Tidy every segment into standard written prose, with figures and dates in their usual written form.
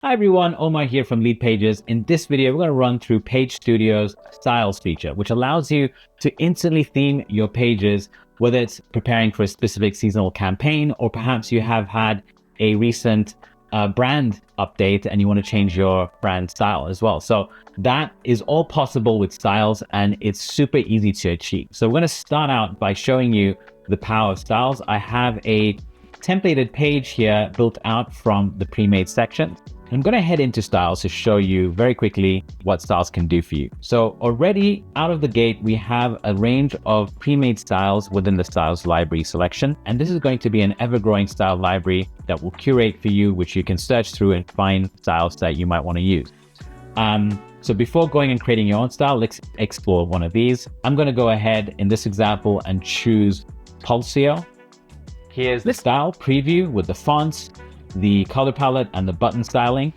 Hi everyone, Omar here from Leadpages. In this video, we're going to run through Page Studio's Styles feature, which allows you to instantly theme your pages, whether it's preparing for a specific seasonal campaign, or perhaps you have had a recent brand update and you want to change your brand style as well. So that is all possible with Styles, and it's super easy to achieve. So we're going to start out by showing you the power of Styles. I have a templated page here built out from the pre-made section. I'm going to head into Styles to show you very quickly what Styles can do for you. So already out of the gate, we have a range of pre-made styles within the Styles library selection. And this is going to be an ever-growing style library that will curate for you, which you can search through and find styles that you might want to use. So before going and creating your own style, let's explore one of these. I'm going to go ahead in this example and choose Pulsio. Here's the style preview with the fonts, the color palette, and the button styling.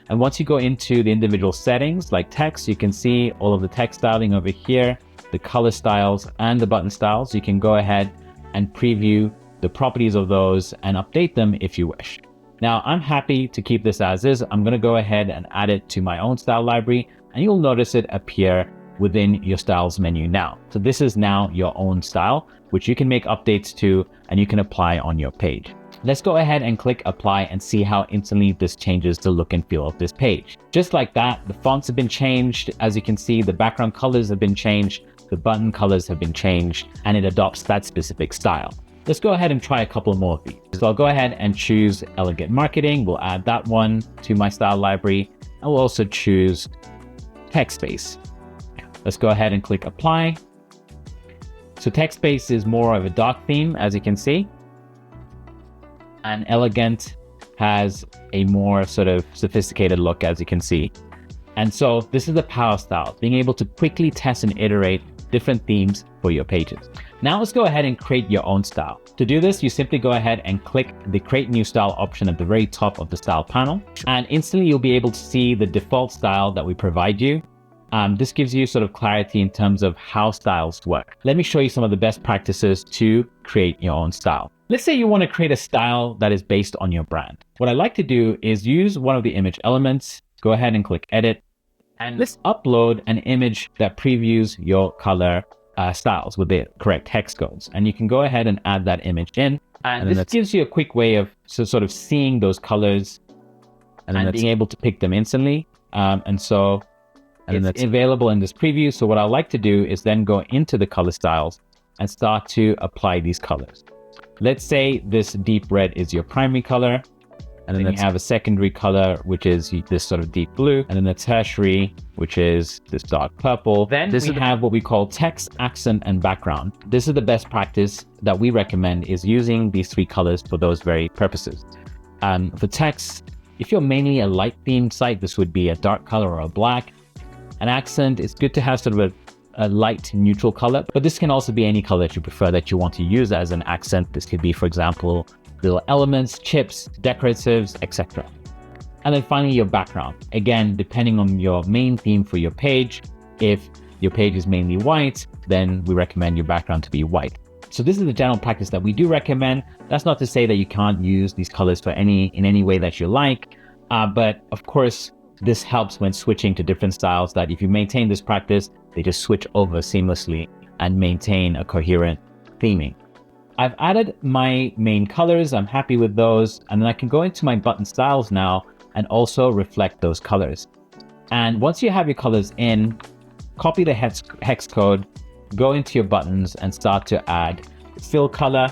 And once you go into the individual settings like text, you can see all of the text styling over here, the color styles and the button styles. You can go ahead and preview the properties of those and update them if you wish. Now I'm happy to keep this as is. I'm going to go ahead and add it to my own style library, and you'll notice it appear within your styles menu now. So this is now your own style, which you can make updates to and you can apply on your page. Let's go ahead and click apply and see how instantly this changes the look and feel of this page. Just like that, the fonts have been changed. As you can see, the background colors have been changed, the button colors have been changed, and it adopts that specific style. Let's go ahead and try a couple more of these. So I'll go ahead and choose Elegant Marketing. We'll add that one to my style library, and we'll also choose Text Space. Let's go ahead and click apply. So Text Space is more of a dark theme, as you can see. And Elegant has a more sort of sophisticated look, as you can see. And so this is the power of style, being able to quickly test and iterate different themes for your pages. Now let's go ahead and create your own style. To do this, you simply go ahead and click the Create New Style option at the very top of the style panel. And instantly you'll be able to see the default style that we provide you. This gives you sort of clarity in terms of how styles work. Let me show you some of the best practices to create your own style. Let's say you want to create a style that is based on your brand. What I like to do is use one of the image elements, go ahead and click edit, and let's upload an image that previews your color styles with the correct hex codes. And you can go ahead and add that image in. And this gives you a quick way of sort of seeing those colors and being able to pick them instantly. And it's available in this preview. So what I like to do is then go into the color styles and start to apply these colors. Let's say this deep red is your primary color, and then you have a secondary color, which is this sort of deep blue, and then the tertiary, which is this dark purple. Then we have what we call text, accent, and background. This is the best practice that we recommend, is using these three colors for those very purposes. For text, if you're mainly a light themed site, this would be a dark color or a black. An accent is good to have sort of a light neutral color, but this can also be any color that you prefer that you want to use as an accent. This could be, for example, little elements, chips, decoratives, etc. And then finally, your background. Again, depending on your main theme for your page, if your page is mainly white, then we recommend your background to be white. So this is the general practice that we do recommend. That's not to say that you can't use these colors for in any way that you like, but of course, this helps when switching to different styles, that if you maintain this practice, they just switch over seamlessly and maintain a coherent theming. I've added my main colors. I'm happy with those. And then I can go into my button styles now and also reflect those colors. And once you have your colors in, copy the hex code, go into your buttons and start to add fill color.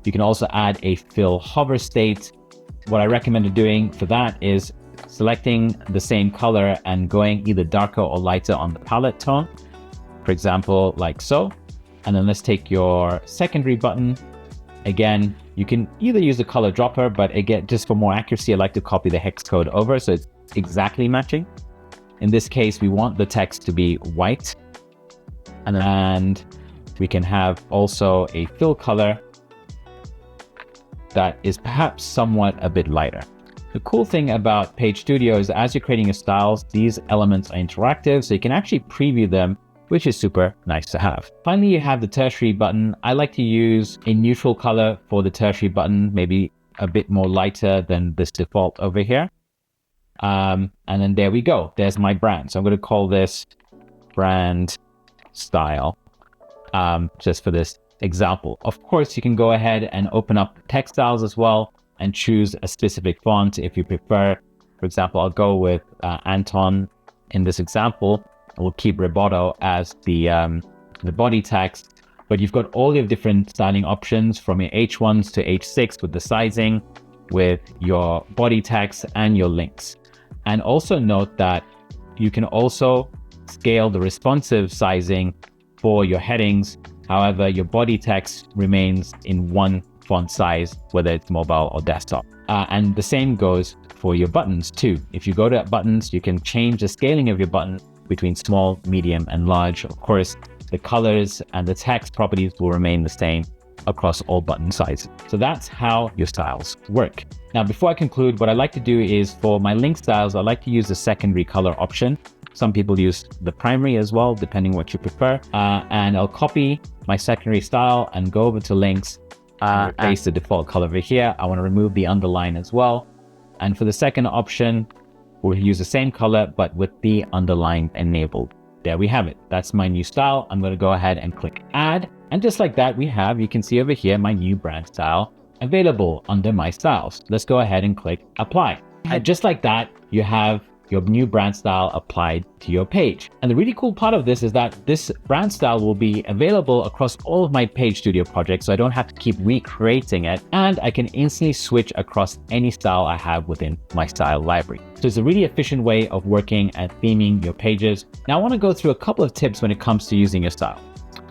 You can also add a fill hover state. What I recommend doing for that is selecting the same color and going either darker or lighter on the palette tone, for example, like so. And then let's take your secondary button. Again, you can either use the color dropper, but again, just for more accuracy, I like to copy the hex code over so it's exactly matching. In this case, we want the text to be white. And we can have also a fill color that is perhaps somewhat a bit lighter. The cool thing about Page Studio is as you're creating your styles, these elements are interactive, so you can actually preview them, which is super nice to have. Finally, you have the tertiary button. I like to use a neutral color for the tertiary button, maybe a bit more lighter than this default over here. And then there we go. There's my brand. So I'm going to call this brand style, just for this example. Of course, you can go ahead and open up text styles as well and choose a specific font if you prefer. For example, I'll go with Anton in this example. We'll keep Roboto as the body text, but you've got all your different styling options from your H1s to H6 with the sizing, with your body text and your links. And also note that you can also scale the responsive sizing for your headings. However, your body text remains in one font size, whether it's mobile or desktop. And the same goes for your buttons too. If you go to buttons, you can change the scaling of your button between small, medium, and large. Of course, the colors and the text properties will remain the same across all button sizes. So that's how your styles work. Now, before I conclude, what I like to do is for my link styles, I like to use the secondary color option. Some people use the primary as well, depending what you prefer. And I'll copy my secondary style and go over to links, replace the default color over here. I want to remove the underline as well. And for the second option, we'll use the same color, but with the underline enabled. There we have it. That's my new style. I'm going to go ahead and click add. And just like that, you can see over here, my new brand style available under my styles. Let's go ahead and click apply. And just like that, you have your new brand style applied to your page. And the really cool part of this is that this brand style will be available across all of my Page Studio projects, so I don't have to keep recreating it, and I can instantly switch across any style I have within my style library. So it's a really efficient way of working and theming your pages. Now I want to go through a couple of tips when it comes to using your style.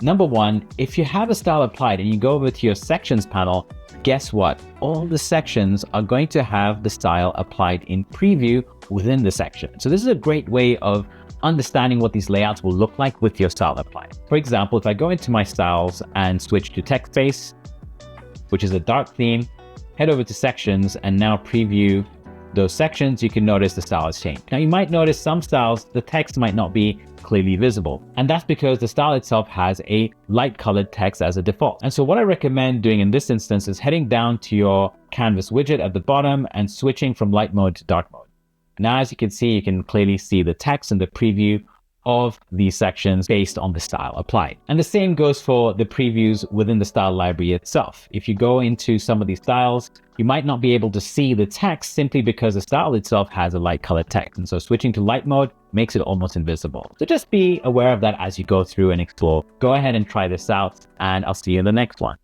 Number one, if you have a style applied and you go over to your sections panel, guess what? All the sections are going to have the style applied in preview within the section. So this is a great way of understanding what these layouts will look like with your style applied. For example, if I go into my styles and switch to text-based, which is a dark theme, head over to sections and now preview those sections, you can notice the style has changed. Now you might notice some styles, the text might not be clearly visible. And that's because the style itself has a light colored text as a default. And so what I recommend doing in this instance is heading down to your canvas widget at the bottom and switching from light mode to dark mode. Now, as you can see, you can clearly see the text and the preview of these sections based on the style applied. And the same goes for the previews within the style library itself. If you go into some of these styles, you might not be able to see the text simply because the style itself has a light colored text. And so switching to light mode makes it almost invisible. So just be aware of that as you go through and explore. Go ahead and try this out, and I'll see you in the next one.